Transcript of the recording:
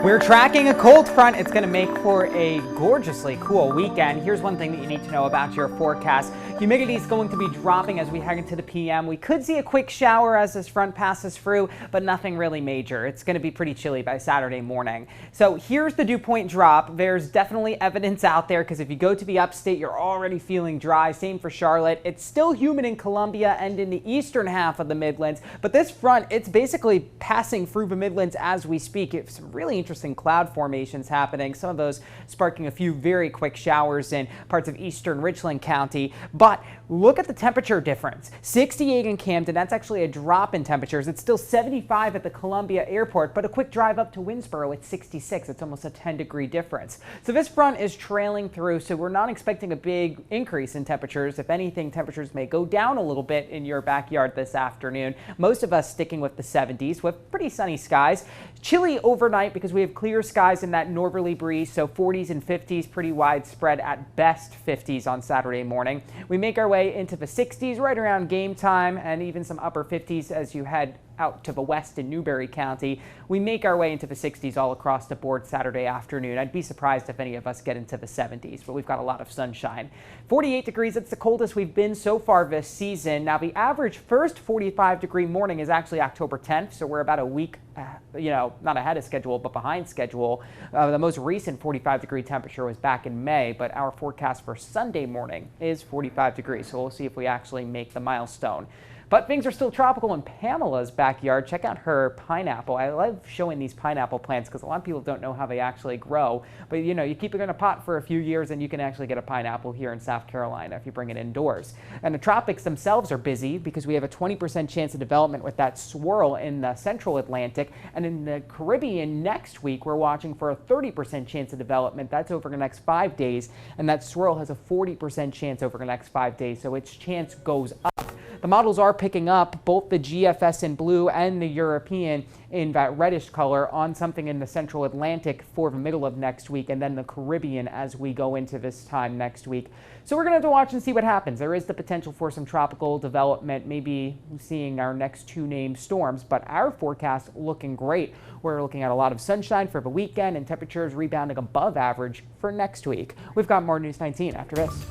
We're tracking a cold front. It's going to make for a gorgeously cool weekend. Here's one thing that you need to know about your forecast. Humidity is going to be dropping as we head into the PM. We could see a quick shower as this front passes through, but nothing really major. It's going to be pretty chilly by Saturday morning. So here's the dew point drop. There's definitely evidence out there because if you go to the upstate, you're already feeling dry. Same for Charlotte. It's still humid in Columbia and in the eastern half of the Midlands, but this front, it's basically passing through the Midlands as we speak. It's some really interesting cloud formations happening, some of those sparking a few very quick showers in parts of eastern Richland County. But look at the temperature difference. 68 in Camden, that's actually a drop in temperatures. It's still 75 at the Columbia Airport, but a quick drive up to Winnsboro at 66. It's almost a 10-degree difference. So this front is trailing through, so we're not expecting a big increase in temperatures. If anything, temperatures may go down a little bit in your backyard this afternoon. Most of us sticking with the 70s with pretty sunny skies. Chilly overnight because we have clear skies and that northerly breeze, so 40s and 50s, pretty widespread, at best 50s on Saturday morning. We make our way into the 60s right around game time and even some upper 50s as you head out to the west in Newberry County. We make our way into the 60s all across the board Saturday afternoon. I'd be surprised if any of us get into the 70s, but we've got a lot of sunshine. 48 degrees, it's the coldest we've been so far this season. Now the average first 45-degree morning is actually October 10th, so we're about a week, not ahead of schedule, but behind schedule. The most recent 45-degree temperature was back in May, but our forecast for Sunday morning is 45 degrees, so we'll see if we actually make the milestone. But things are still tropical in Pamela's backyard. Check out her pineapple. I love showing these pineapple plants because a lot of people don't know how they actually grow. But you keep it in a pot for a few years and you can actually get a pineapple here in South Carolina if you bring it indoors. And the tropics themselves are busy because we have a 20% chance of development with that swirl in the central Atlantic. And in the Caribbean next week, we're watching for a 30% chance of development. That's over the next 5 days. And that swirl has a 40% chance over the next 5 days. So its chance goes up. The models are picking up both the GFS in blue and the European in that reddish color on something in the central Atlantic for the middle of next week, and then the Caribbean as we go into this time next week. So we're going to have to watch and see what happens. There is the potential for some tropical development, maybe seeing our next two named storms, but our forecast looking great. We're looking at a lot of sunshine for the weekend and temperatures rebounding above average for next week. We've got more News 19 after this.